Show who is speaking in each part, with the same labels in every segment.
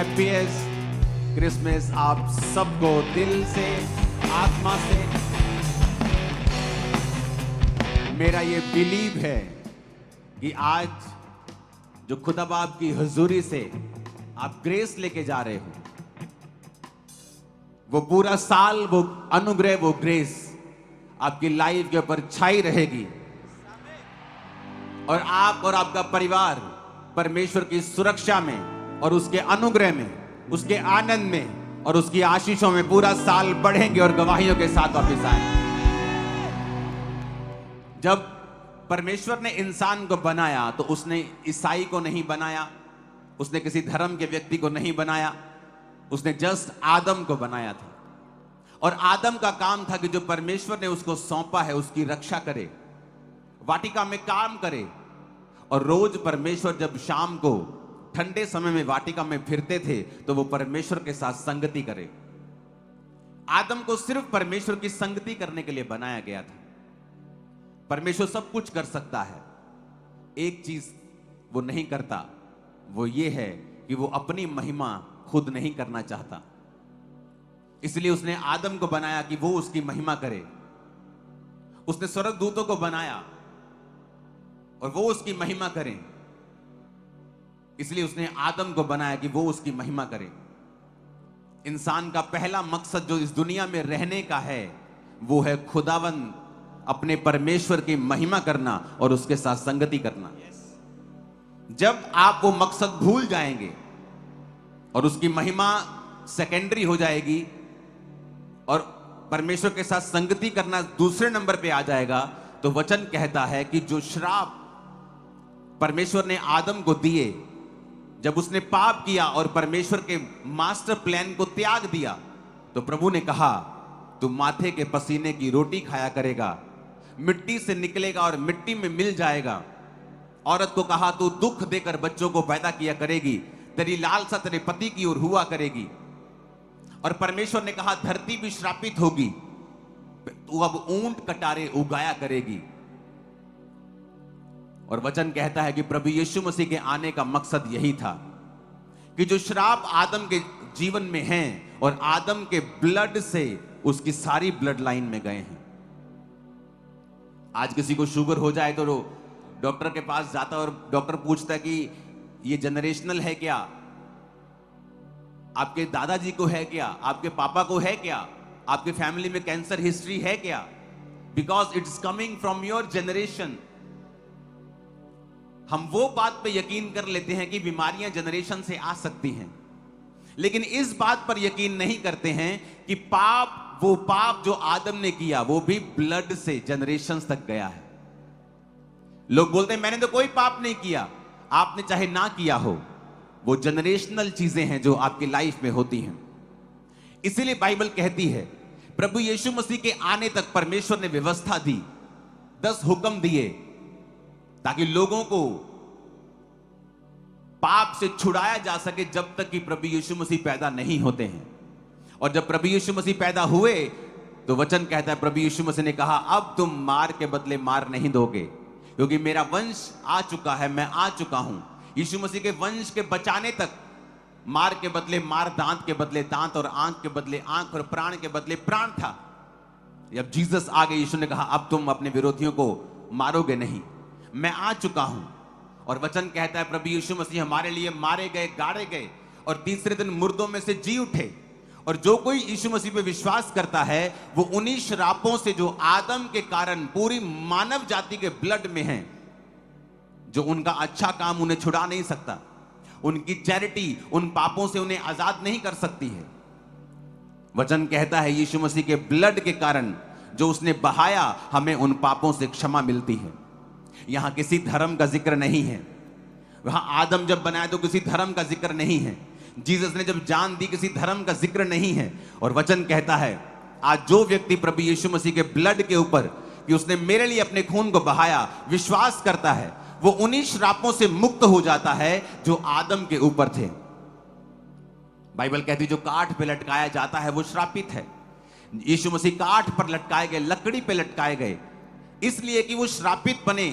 Speaker 1: Happiest Christmas आप सबको दिल से, आत्मा से। मेरा ये बिलीव है कि आज जो खुदा बाप की हुजूरी से आप ग्रेस लेके जा रहे हो, वो पूरा साल वो अनुग्रह, वो ग्रेस आपकी लाइफ के ऊपर छाई रहेगी और आप और आपका परिवार परमेश्वर की सुरक्षा में और उसके अनुग्रह में, उसके आनंद में और उसकी आशीषों में पूरा साल बढ़ेंगे और गवाहियों के साथ वापस आएंगे। जब परमेश्वर ने इंसान को बनाया तो उसने ईसाई को नहीं बनाया, उसने किसी धर्म के व्यक्ति को नहीं बनाया, उसने जस्ट आदम को बनाया था। और आदम का काम था कि जो परमेश्वर ने उसको सौंपा है उसकी रक्षा करे, वाटिका में काम करे। और रोज परमेश्वर जब शाम को ठंडे समय में वाटिका में फिरते थे तो वो परमेश्वर के साथ संगति करे। आदम को सिर्फ परमेश्वर की संगति करने के लिए बनाया गया था। परमेश्वर सब कुछ कर सकता है, एक चीज वो नहीं करता, वो ये है कि वो अपनी महिमा खुद नहीं करना चाहता। इसलिए उसने आदम को बनाया कि वो उसकी महिमा करे। उसने स्वर्गदूतों को बनाया और वो उसकी महिमा करें। इसलिए उसने आदम को बनाया कि वो उसकी महिमा करे। इंसान का पहला मकसद जो इस दुनिया में रहने का है वो है खुदावंद अपने परमेश्वर की महिमा करना और उसके साथ संगति करना। जब आप वो मकसद भूल जाएंगे और उसकी महिमा सेकेंडरी हो जाएगी और परमेश्वर के साथ संगति करना दूसरे नंबर पे आ जाएगा, तो वचन कहता है कि जो श्राप परमेश्वर ने आदम को दिए, जब उसने पाप किया और परमेश्वर के मास्टर प्लान को त्याग दिया, तो प्रभु ने कहा तू माथे के पसीने की रोटी खाया करेगा, मिट्टी से निकलेगा और मिट्टी में मिल जाएगा। औरत को कहा तू दुख देकर बच्चों को पैदा किया करेगी, तेरी लालसा तेरे पति की ओर हुआ करेगी। और परमेश्वर ने कहा धरती भी श्रापित होगी, तू अब ऊंट कटारे उगाया करेगी। और वचन कहता है कि प्रभु यीशु मसीह के आने का मकसद यही था कि जो श्राप आदम के जीवन में हैं और आदम के ब्लड से उसकी सारी ब्लड लाइन में गए हैं। आज किसी को शुगर हो जाए तो डॉक्टर के पास जाता है और डॉक्टर पूछता है कि ये जनरेशनल है क्या, आपके दादाजी को है क्या, आपके पापा को है क्या, आपके फैमिली में कैंसर हिस्ट्री है क्या, because it's coming from your generation. हम वो बात पे यकीन कर लेते हैं कि बीमारियां जनरेशन से आ सकती हैं, लेकिन इस बात पर यकीन नहीं करते हैं कि वो पाप जो आदम ने किया वो भी ब्लड से जनरेशन तक गया है। लोग बोलते हैं मैंने तो कोई पाप नहीं किया। आपने चाहे ना किया हो, वो जनरेशनल चीजें हैं जो आपकी लाइफ में होती हैं। इसीलिए बाइबल कहती है प्रभु यीशु मसीह के आने तक परमेश्वर ने व्यवस्था दी, 10 हुक्म दिए ताकि लोगों को पाप से छुड़ाया जा सके जब तक कि प्रभु यीशु मसीह पैदा नहीं होते हैं। और जब प्रभु यीशु मसीह पैदा हुए तो वचन कहता है प्रभु यीशु मसीह ने कहा अब तुम मार के बदले मार नहीं दोगे, क्योंकि मेरा वंश आ चुका है, मैं आ चुका हूं। यीशु मसीह के वंश के बचाने तक मार के बदले मार, दांत के बदले दांत और आंख के बदले आंख और प्राण के बदले प्राण था। जब जीसस आ गए, यीशु ने कहा अब तुम अपने विरोधियों को मारोगे नहीं, मैं आ चुका हूं। और वचन कहता है प्रभु यीशु मसीह हमारे लिए मारे गए, गाड़े गए और तीसरे दिन मुर्दों में से जी उठे। और जो कोई यीशु मसीह पे विश्वास करता है वो उन्हीं श्रापों से जो आदम के कारण पूरी मानव जाति के ब्लड में है, जो उनका अच्छा काम उन्हें छुड़ा नहीं सकता, उनकी चैरिटी उन पापों से उन्हें आजाद नहीं कर सकती है। वचन कहता है यीशु मसीह के ब्लड के कारण जो उसने बहाया, हमें उन पापों से क्षमा मिलती है। यहां किसी धर्म का जिक्र नहीं है। वहां आदम जब बनाया तो किसी धर्म का जिक्र नहीं है। जीसस ने जब जान दी किसी धर्म का जिक्र नहीं है। और वचन कहता है आज जो व्यक्ति प्रभु यीशु मसीह के ब्लड के ऊपर कि उसने मेरे लिए अपने खून को बहाया विश्वास करता है, वो उन्हीं श्रापों से मुक्त हो जाता है जो आदम के ऊपर थे। बाइबल कहती है जो काठ पे लटकाया जाता है वो श्रापित है। यीशु मसीह काठ पर लटकाए गए, लकड़ी पे लटकाए गए, इसलिए कि वो श्रापित बने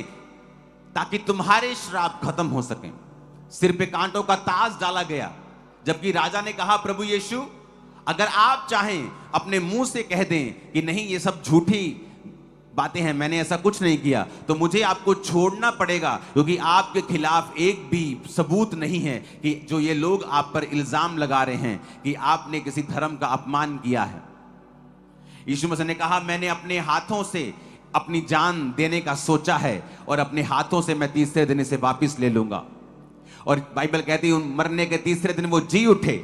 Speaker 1: ताकि तुम्हारे श्राप खत्म हो सके। सिर पे कांटों का ताज डाला गया जबकि राजा ने कहा, प्रभु यीशु, अगर आप चाहें अपने मुंह से कह दें कि नहीं ये सब झूठी बातें हैं, मैंने ऐसा कुछ नहीं किया, तो मुझे आपको छोड़ना पड़ेगा, क्योंकि आपके खिलाफ एक भी सबूत नहीं है कि जो ये लोग आप पर इल्जाम लगा रहे हैं कि आपने किसी धर्म का अपमान किया है। यीशु मसीह ने कहा, मैंने अपने हाथों से अपनी जान देने का सोचा है और अपने हाथों से मैं तीसरे दिन इसे वापस ले लूंगा। और बाइबल कहती है मरने के तीसरे दिन वो जी उठे।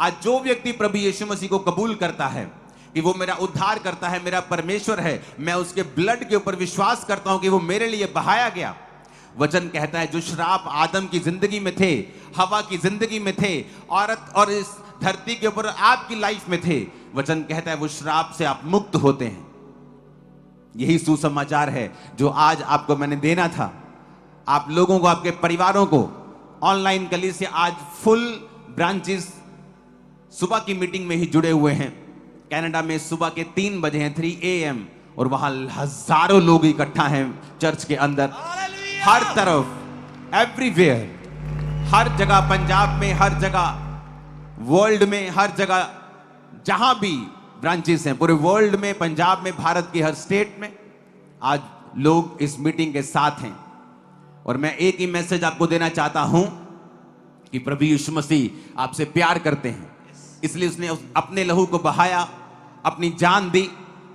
Speaker 1: आज जो व्यक्ति प्रभु यीशु मसीह को कबूल करता है कि वो मेरा उद्धार करता है, मेरा परमेश्वर है, मैं उसके ब्लड के ऊपर विश्वास करता हूं कि वो मेरे लिए बहाया गया। वचन कहता है जो श्राप आदम की जिंदगी में थे, हवा की जिंदगी में थे, औरत और इस धरती के ऊपर आपकी लाइफ में थे, वचन कहता है वो श्राप से आप मुक्त होते हैं। यही सुसमाचार है जो आज आपको मैंने देना था, आप लोगों को, आपके परिवारों को। ऑनलाइन कलीसिया आज फुल ब्रांचेस सुबह की मीटिंग में ही जुड़े हुए हैं। कनाडा में सुबह के 3 बजे हैं, 3 AM, और वहां हजारों लोग इकट्ठा हैं चर्च के अंदर, हर तरफ, एवरीवेयर, हर जगह, पंजाब में, हर जगह, वर्ल्ड में, हर जगह, जहां भी ब्रांचेस हैं पूरे वर्ल्ड में, पंजाब में, भारत के हर स्टेट में, आज लोग इस मीटिंग के साथ हैं। और मैं एक ही मैसेज आपको देना चाहता हूं कि प्रभु यीशु मसीह आपसे प्यार करते हैं, इसलिए उसने अपने लहू को बहाया, अपनी जान दी,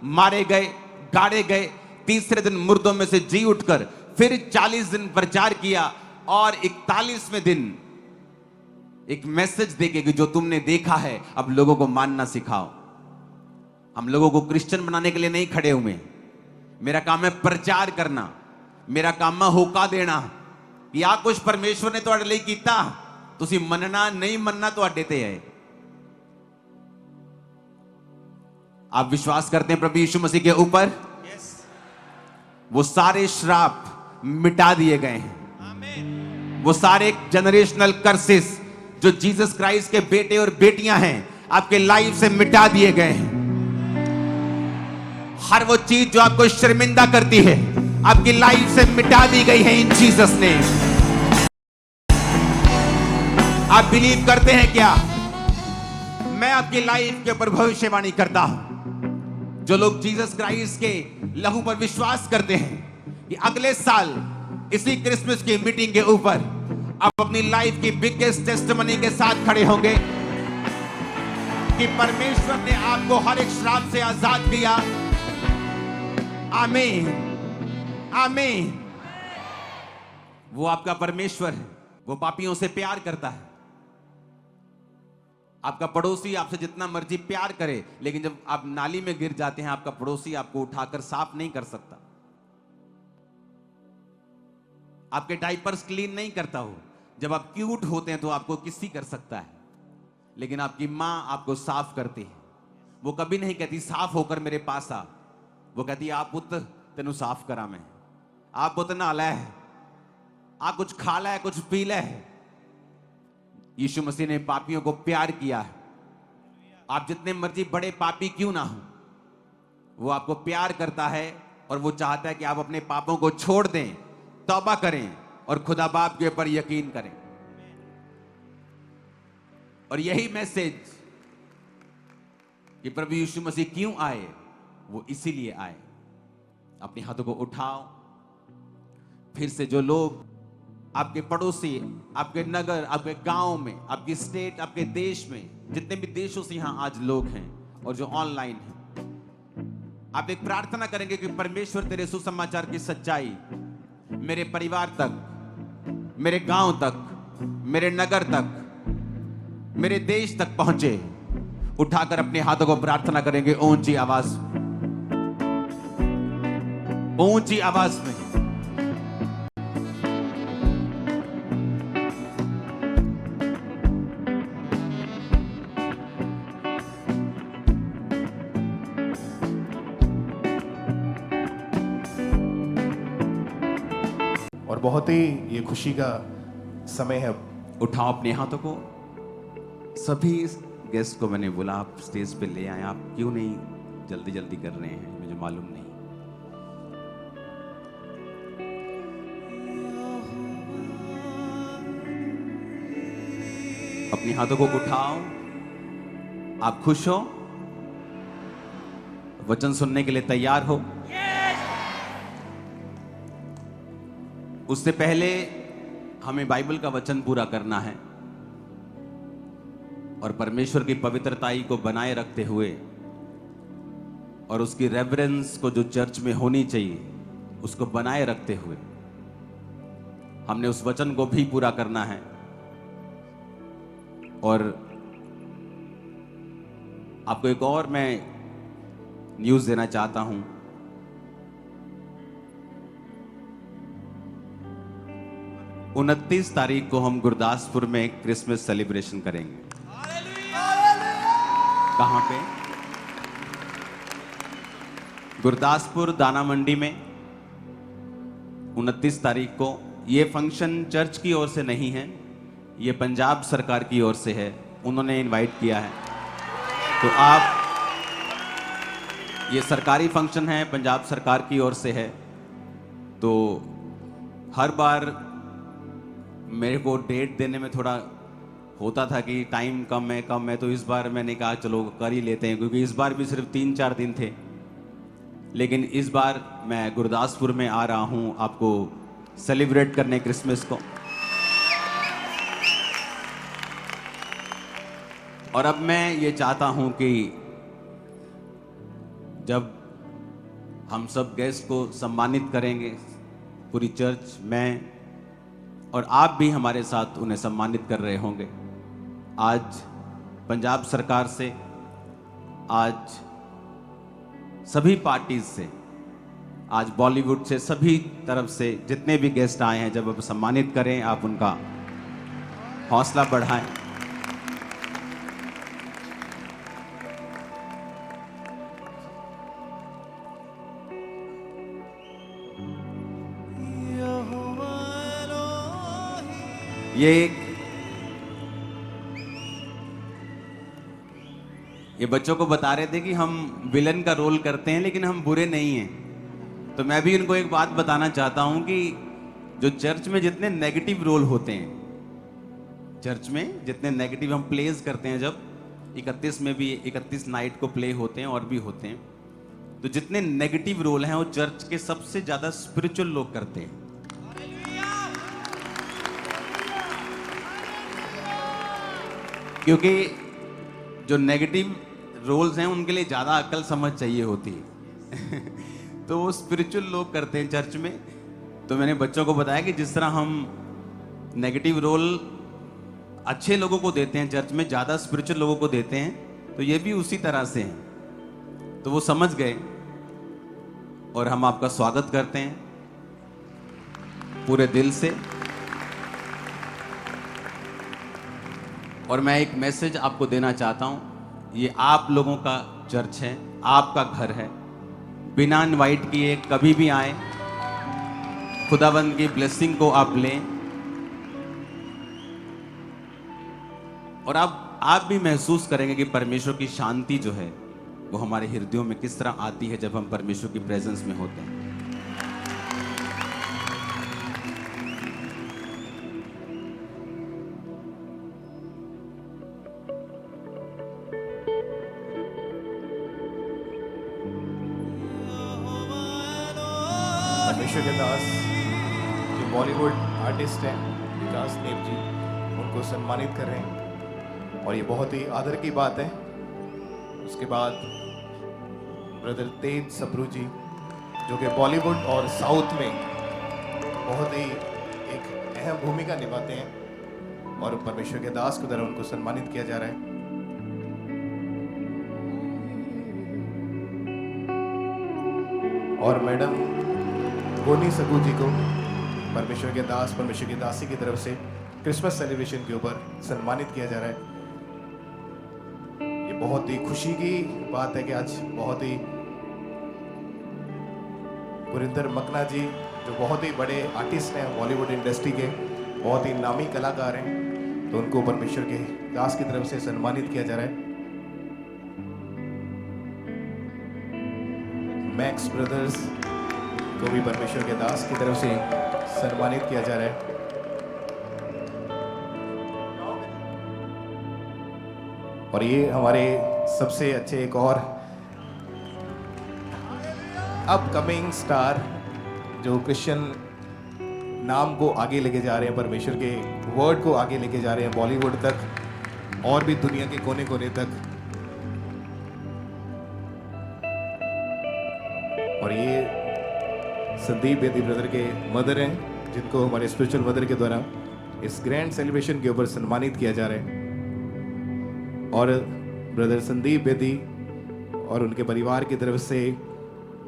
Speaker 1: मारे गए, गाड़े गए, तीसरे दिन मुर्दों में से जी उठकर फिर 40 दिन प्रचार किया, और 41वें दिन एक मैसेज देके कि जो तुमने देखा है अब लोगों को मानना सिखाओ। हम लोगों को क्रिश्चियन बनाने के लिए नहीं खड़े हुए, मेरा काम है प्रचार करना, मेरा काम है होका देना कि आ कुछ परमेश्वर ने तुहाडे लिए कीता, तुसी मनना नहीं मनना तुहाडे ते है। आप विश्वास करते हैं प्रभु यीशु मसीह के ऊपर? वो सारे श्राप मिटा दिए गए हैं, वो सारे जनरेशनल कर्सेस जो जीसस क्राइस्ट के बेटे और बेटियां हैं आपके लाइफ से मिटा दिए गए हैं। हर वो चीज जो आपको शर्मिंदा करती है आपकी लाइफ से मिटा दी गई है इन जीसस ने। आप बिलीव करते हैं क्या? मैं आपकी लाइफ के ऊपर भविष्यवाणी करता हूं, जो लोग जीसस क्राइस्ट के लहू पर विश्वास करते हैं कि अगले साल इसी क्रिसमस की मीटिंग के ऊपर आप अपनी लाइफ की बिगेस्ट टेस्टिमनी के साथ खड़े होंगे कि परमेश्वर ने आपको हर एक श्राप से आजाद किया। आमीन, आमीन। वो आपका परमेश्वर है, वो पापियों से प्यार करता है। आपका पड़ोसी आपसे जितना मर्जी प्यार करे, लेकिन जब आप नाली में गिर जाते हैं आपका पड़ोसी आपको उठाकर साफ नहीं कर सकता, आपके डायपर्स क्लीन नहीं करता हो। जब आप क्यूट होते हैं तो आपको किसी कर सकता है, लेकिन आपकी मां आपको साफ करती है। वो कभी नहीं कहती साफ होकर मेरे पास आ, वो कहती आ पुत्र तेनू साफ करा मैं, आप पुत्र नहाला है, आ कुछ खा ला है, कुछ पी ला है। यीशु मसीह ने पापियों को प्यार किया है। आप जितने मर्जी बड़े पापी क्यों ना हो, वो आपको प्यार करता है और वो चाहता है कि आप अपने पापों को छोड़ दें, तौबा करें और खुदा बाप के ऊपर यकीन करें। और यही मैसेज कि प्रभु यीशु मसीह क्यों आए, वो इसीलिए आए। अपने हाथों को उठाओ। फिर से जो लोग आपके पड़ोसी, आपके नगर, आपके गांव में, आपकी स्टेट, आपके देश में, जितने भी देशों से यहां आज लोग हैं और जो ऑनलाइन हैं, आप एक प्रार्थना करेंगे कि परमेश्वर तेरे सुसमाचार की सच्चाई मेरे परिवार तक, मेरे गांव तक, मेरे नगर तक, मेरे देश तक पहुंचे। उठाकर अपने हाथों को प्रार्थना करेंगे ऊंची आवाज, ऊंची आवाज में।
Speaker 2: और बहुत ही ये खुशी का समय है।
Speaker 1: उठाओ अपने हाथों को। सभी गेस्ट को मैंने बोला आप स्टेज पे ले आए, आप क्यों नहीं जल्दी जल्दी कर रहे हैं मुझे मालूम नहीं। अपनी हाथों को उठाओ। आप खुश हो? वचन सुनने के लिए तैयार हो? उससे पहले हमें बाइबल का वचन पूरा करना है और परमेश्वर की पवित्रताई को बनाए रखते हुए और उसकी रेवरेंस को जो चर्च में होनी चाहिए उसको बनाए रखते हुए हमने उस वचन को भी पूरा करना है। और आपको एक और मैं न्यूज़ देना चाहता हूं। 29 तारीख को हम गुरदासपुर में क्रिसमस सेलिब्रेशन करेंगे। कहां पे? गुरदासपुर दाना मंडी में 29 तारीख को। ये फंक्शन चर्च की ओर से नहीं है, ये पंजाब सरकार की ओर से है, उन्होंने इनवाइट किया है। तो आप, ये सरकारी फंक्शन है, पंजाब सरकार की ओर से है। तो हर बार मेरे को डेट देने में थोड़ा होता था कि टाइम कम है, तो इस बार मैंने कहा चलो कर ही लेते हैं, क्योंकि इस बार भी सिर्फ 3-4 दिन थे। लेकिन इस बार मैं गुरदासपुर में आ रहा हूं आपको सेलिब्रेट करने क्रिसमस को। और अब मैं ये चाहता हूं कि जब हम सब गेस्ट को सम्मानित करेंगे, पूरी चर्च में, और आप भी हमारे साथ उन्हें सम्मानित कर रहे होंगे। आज पंजाब सरकार से, आज सभी पार्टीज से, आज बॉलीवुड से, सभी तरफ से जितने भी गेस्ट आए हैं, जब आप सम्मानित करें, आप उनका हौसला बढ़ाएं। ये बच्चों को बता रहे थे कि हम विलन का रोल करते हैं लेकिन हम बुरे नहीं हैं। तो मैं भी उनको एक बात बताना चाहता हूं कि जो चर्च में जितने नेगेटिव रोल होते हैं, चर्च में जितने नेगेटिव हम प्लेज करते हैं, जब 31 में भी 31 नाइट को प्ले होते हैं और भी होते हैं, तो जितने नेगेटिव रोल हैं वो चर्च के सबसे ज्यादा स्पिरिचुअल लोग करते हैं। क्योंकि जो नेगेटिव रोल्स हैं उनके लिए ज़्यादा अक्ल समझ चाहिए होती है तो वो स्पिरिचुअल लोग करते हैं चर्च में। तो मैंने बच्चों को बताया कि जिस तरह हम नेगेटिव रोल अच्छे लोगों को देते हैं चर्च में, ज़्यादा स्पिरिचुअल लोगों को देते हैं, तो ये भी उसी तरह से हैं। तो वो समझ गए और हम आपका स्वागत करते हैं पूरे दिल से। और मैं एक मैसेज आपको देना चाहता हूं, ये आप लोगों का चर्च है, आपका घर है। बिना इनवाइट किए कभी भी आए, खुदावंद की ब्लेसिंग को आप लें। और आप भी महसूस करेंगे कि परमेश्वर की शांति जो है वो हमारे हृदयों में किस तरह आती है जब हम परमेश्वर की प्रेजेंस में होते हैं।
Speaker 2: परमेश्वर के दास जो बॉलीवुड आर्टिस्ट हैं, विकास देव जी, उनको सम्मानित कर रहे हैं और ये बहुत ही आदर की बात है। उसके बाद ब्रदर तेज सप्रू जी, जो कि बॉलीवुड और साउथ में बहुत ही एक अहम भूमिका निभाते हैं और परमेश्वर के दास के द्वारा उनको सम्मानित किया जा रहा है। और मैडम गोनी सगू जी को परमेश्वर के दास, परमेश्वर की दासी की तरफ से क्रिसमस सेलिब्रेशन के ऊपर सम्मानित किया जा रहा है। ये बहुत ही खुशी की बात है कि आज बहुत ही गुरिंदर मकना जी, जो बहुत ही बड़े आर्टिस्ट हैं बॉलीवुड इंडस्ट्री के, बहुत ही नामी कलाकार हैं, तो उनको परमेश्वर के दास की तरफ से सम्मानित किया जा रहा है। मैक्स ब्रदर्स को भी परमेश्वर के दास की तरफ से सम्मानित किया जा रहा है। और ये हमारे सबसे अच्छे एक और अपकमिंग स्टार जो क्रिश्चियन नाम को आगे लेके जा रहे हैं, परमेश्वर के वर्ड को आगे लेके जा रहे हैं बॉलीवुड तक और भी दुनिया के कोने कोने तक। और ये संदीप बेदी ब्रदर के मदर हैं, जिनको हमारे स्पिरिचुअल मदर के द्वारा इस ग्रैंड सेलिब्रेशन के ऊपर सम्मानित किया जा रहा है। और ब्रदर संदीप बेदी और उनके परिवार की तरफ से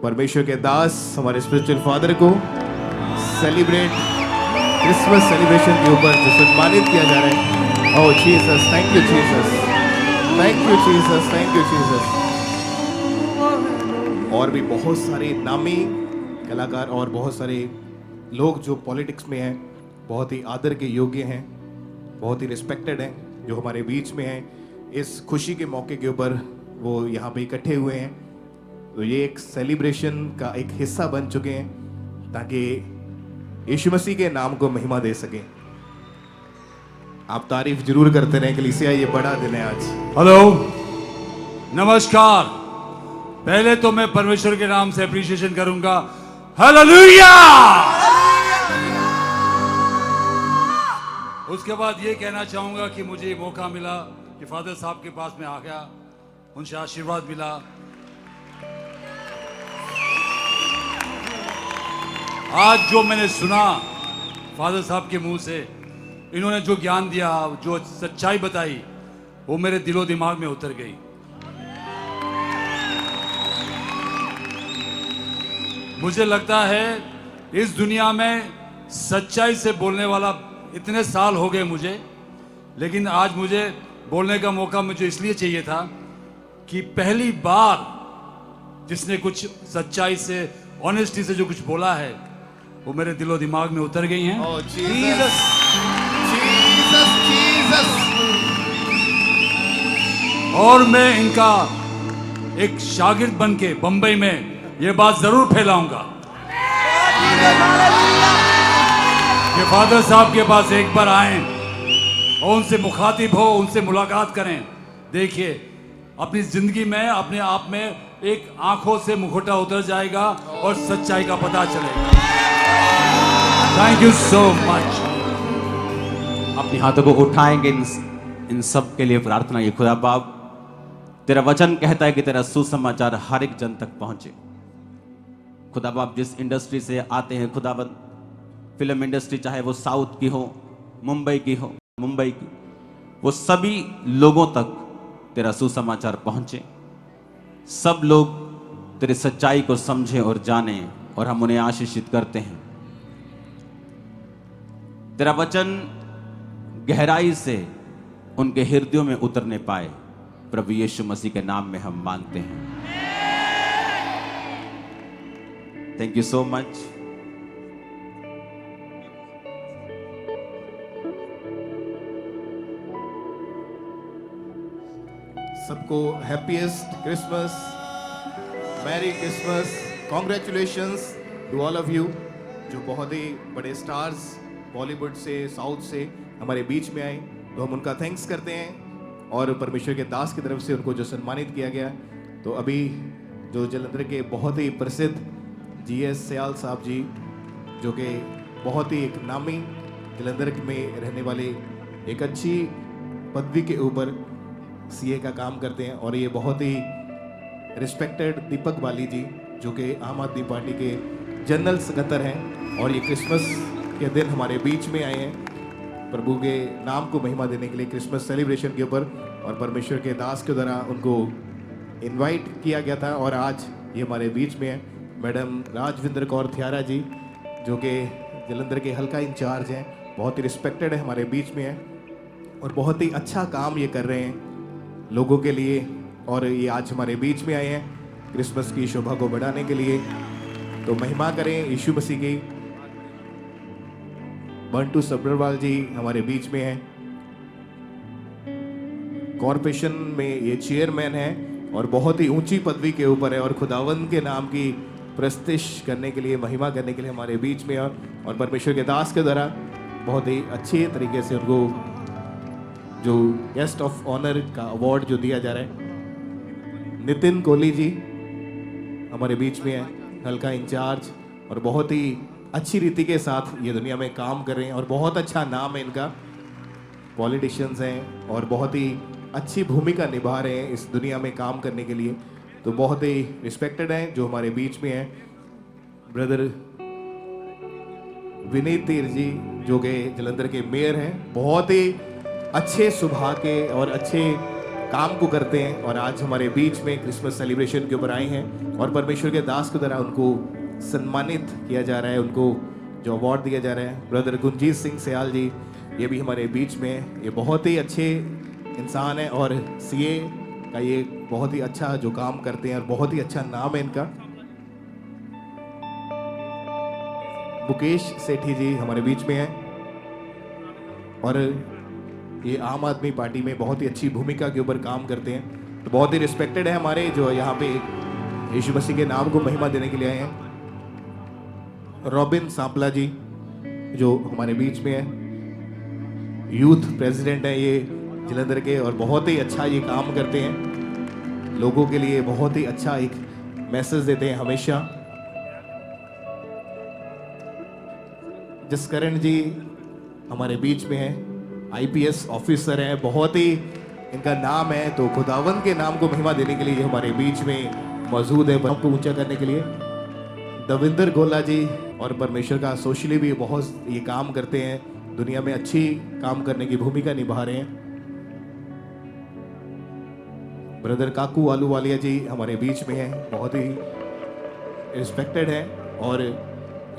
Speaker 2: परमेश्वर के दास हमारे स्पिरिचुअल फादर को सेलिब्रेट क्रिसमस सेलिब्रेशन के ऊपर जो सम्मानित किया जा रहा है। Oh Jesus, thank you Jesus, thank you Jesus, thank you Jesus. और भी बहुत सारे नामी कलाकार और बहुत सारे लोग जो पॉलिटिक्स में हैं, बहुत ही आदर के योग्य हैं, बहुत ही रिस्पेक्टेड हैं, जो हमारे बीच में हैं। इस खुशी के मौके के ऊपर वो यहाँ पे इकट्ठे हुए हैं। तो ये एक सेलिब्रेशन का एक हिस्सा बन चुके हैं ताकि यीशु मसीह के नाम को महिमा दे सकें। आप तारीफ जरूर करते रहें कलीसिया, ये बड़ा दिन है आज।
Speaker 3: हेलो, नमस्कार। पहले तो मैं परमेश्वर के नाम से अप्रिशिएशन करूंगा। हालेलुया। उसके बाद ये कहना चाहूंगा कि मुझे मौका मिला कि फादर साहब के पास में आ गया, उनसे आशीर्वाद मिला। आज जो मैंने सुना फादर साहब के मुंह से, इन्होंने जो ज्ञान दिया, जो सच्चाई बताई, वो मेरे दिलो दिमाग में उतर गई। मुझे लगता है इस दुनिया में सच्चाई से बोलने वाला इतने साल हो गए मुझे, लेकिन आज मुझे बोलने का मौका मुझे इसलिए चाहिए था कि पहली बार जिसने कुछ सच्चाई से, ऑनेस्टी से जो कुछ बोला है, वो मेरे दिलो दिमाग में उतर गई हैं।
Speaker 2: Oh, Jesus. Jesus, Jesus.
Speaker 3: और मैं इनका एक शागिर्द बन के बंबई में ये बात जरूर फैलाऊंगा कि फादर साहब के पास एक बार आए और उनसे मुखातिब हो, उनसे मुलाकात करें। देखिए, अपनी जिंदगी में अपने आप में एक आंखों से मुखौटा उतर जाएगा और सच्चाई का पता चलेगा। Thank you so much.
Speaker 1: अपने हाथों को उठाएंगे, इन सब के लिए प्रार्थना। ये खुदा बाप, तेरा वचन कहता है कि तेरा सुसमाचार हर एक जन तक पहुंचे। खुदा बाप, जिस इंडस्ट्री से आते हैं खुदाबंद, फिल्म इंडस्ट्री, चाहे वो साउथ की हो, मुंबई की हो, मुंबई की, वो सभी लोगों तक तेरा सुसमाचार पहुंचे। सब लोग तेरे सच्चाई को समझें और जानें, और हम उन्हें आशीषित करते हैं। तेरा वचन गहराई से उनके हृदयों में उतरने पाए, प्रभु यीशु मसीह के नाम में हम मांगते हैं। Thank you so much.
Speaker 2: सबको happiest Christmas, merry Christmas, congratulations to all of you, जो बहुत ही बड़े स्टार्स बॉलीवुड से, साउथ से हमारे बीच में आए। तो हम उनका थैंक्स करते हैं और परमेश्वर के दास की तरफ से उनको जो सम्मानित किया गया। तो अभी जो जलंधर के बहुत ही प्रसिद्ध GS सयाल साहब जी, जो कि बहुत ही एक नामी जलंधर में रहने वाले एक अच्छी पदवी के ऊपर CA का काम करते हैं, और ये बहुत ही रिस्पेक्टेड दीपक बाली जी, जो कि आम आदमी पार्टी के जनरल सेक्रेटरी हैं, और ये क्रिसमस के दिन हमारे बीच में आए हैं प्रभु के नाम को महिमा देने के लिए क्रिसमस सेलिब्रेशन के ऊपर। और परमेश्वर के दास के द्वारा उनको इनवाइट किया गया था, और आज ये हमारे बीच में है। मैडम राजविंदर कौर थियारा जी, जो कि जलंधर के हल्का इंचार्ज हैं, बहुत ही रिस्पेक्टेड है, हमारे बीच में है, और बहुत ही अच्छा काम ये कर रहे हैं लोगों के लिए। और ये आज हमारे बीच में आए हैं क्रिसमस की शोभा को बढ़ाने के लिए। तो महिमा करें यीशु मसीह की। बंटू सब्रवाल जी हमारे बीच में हैं, कॉरपोरेशन में ये चेयरमैन है और बहुत ही ऊंची पदवी के ऊपर है, और खुदावंद के नाम की प्रस्तिश करने के लिए, महिमा करने के लिए हमारे बीच में, और परमेश्वर के दास के द्वारा बहुत ही अच्छे तरीके से उनको जो गेस्ट ऑफ ऑनर का अवार्ड जो दिया जा रहा है, नितिन कोहली जी हमारे बीच में है, हल्का इंचार्ज, और बहुत ही अच्छी रीति के साथ ये दुनिया में काम कर रहे हैं और बहुत अच्छा नाम है इनका। पॉलिटिशियंस हैं और बहुत ही अच्छी भूमिका निभा रहे हैं इस दुनिया में काम करने के लिए, तो बहुत ही रिस्पेक्टेड हैं जो हमारे बीच में हैं। ब्रदर विनीत तीर जी जो कि जलंधर के मेयर हैं, बहुत ही अच्छे स्वभाव के और अच्छे काम को करते हैं और आज हमारे बीच में क्रिसमस सेलिब्रेशन के ऊपर आए हैं और परमेश्वर के दास के द्वारा उनको सम्मानित किया जा रहा है, उनको जो अवार्ड दिया जा रहा है। ब्रदर गुंजीत सिंह सयाल जी ये भी हमारे बीच में हैं। ये बहुत ही अच्छे इंसान हैं और सीए का ये बहुत ही अच्छा जो काम करते हैं और बहुत ही अच्छा नाम है इनका। मुकेश सेठी जी हमारे बीच में हैं और ये आम आदमी पार्टी में बहुत ही अच्छी भूमिका के ऊपर काम करते हैं, तो बहुत ही रिस्पेक्टेड है हमारे जो यहाँ पे यीशु मसीह के नाम को महिमा देने के लिए आए हैं। रॉबिन सांपला जी जो हमारे बीच में है, यूथ प्रेसिडेंट है ये जलंधर के और बहुत ही अच्छा ये काम करते हैं, लोगों के लिए बहुत ही अच्छा एक मैसेज देते हैं हमेशा। जसकरण जी हमारे बीच में है, आईपीएस ऑफिसर हैं, बहुत ही इनका नाम है, तो खुदावंद के नाम को महिमा देने के लिए ये हमारे बीच में मौजूद है, को ऊंचा करने के लिए। दविंदर गोला जी और परमेश्वर का सोशली भी बहुत ये काम करते हैं, दुनिया में अच्छी काम करने की भूमिका निभा रहे हैं। ब्रदर काकू आलूवालिया जी हमारे बीच में हैं, बहुत ही रिस्पेक्टेड है और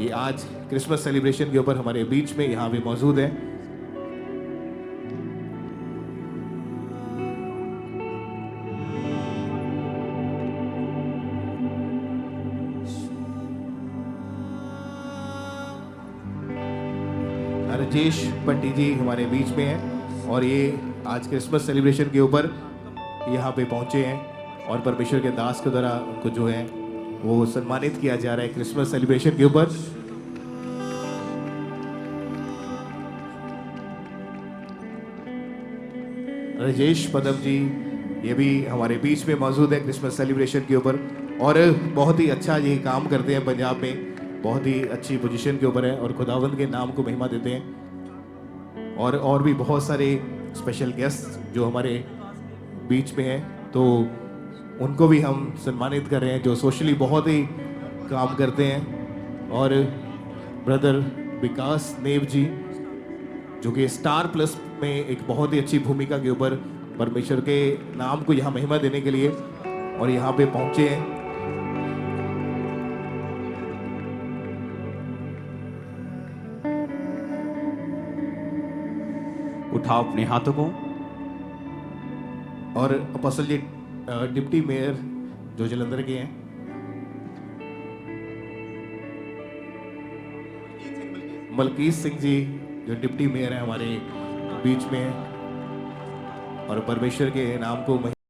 Speaker 2: ये आज क्रिसमस सेलिब्रेशन के ऊपर हमारे बीच में यहाँ पे मौजूद है। राजेश पंडित जी हमारे बीच में हैं और ये आज क्रिसमस सेलिब्रेशन के ऊपर यहाँ पे पहुँचे हैं और परमेश्वर के दास के द्वारा उनको जो है वो सम्मानित किया जा रहा है क्रिसमस सेलिब्रेशन के ऊपर। राजेश पदम जी ये भी हमारे बीच में मौजूद है क्रिसमस सेलिब्रेशन के ऊपर और बहुत ही अच्छा ये काम करते हैं, पंजाब में बहुत ही अच्छी पोजीशन के ऊपर है और खुदावंद के नाम को महिमा देते हैं। और भी बहुत सारे स्पेशल गेस्ट जो हमारे बीच में हैं, तो उनको भी हम सम्मानित कर रहे हैं जो सोशली बहुत ही काम करते हैं। और ब्रदर विकास नेव जी जो कि स्टार प्लस में एक बहुत ही अच्छी भूमिका के ऊपर परमेश्वर के नाम को यहाँ महिमा देने के लिए और यहाँ पे पहुँचे हैं।
Speaker 1: उठाओ अपने हाथों को।
Speaker 2: और अपोस्टल जी डिप्टी मेयर जो जलंधर के हैं, मलकीत सिंह जी जो डिप्टी मेयर हैं हमारे बीच में, और परमेश्वर के नाम को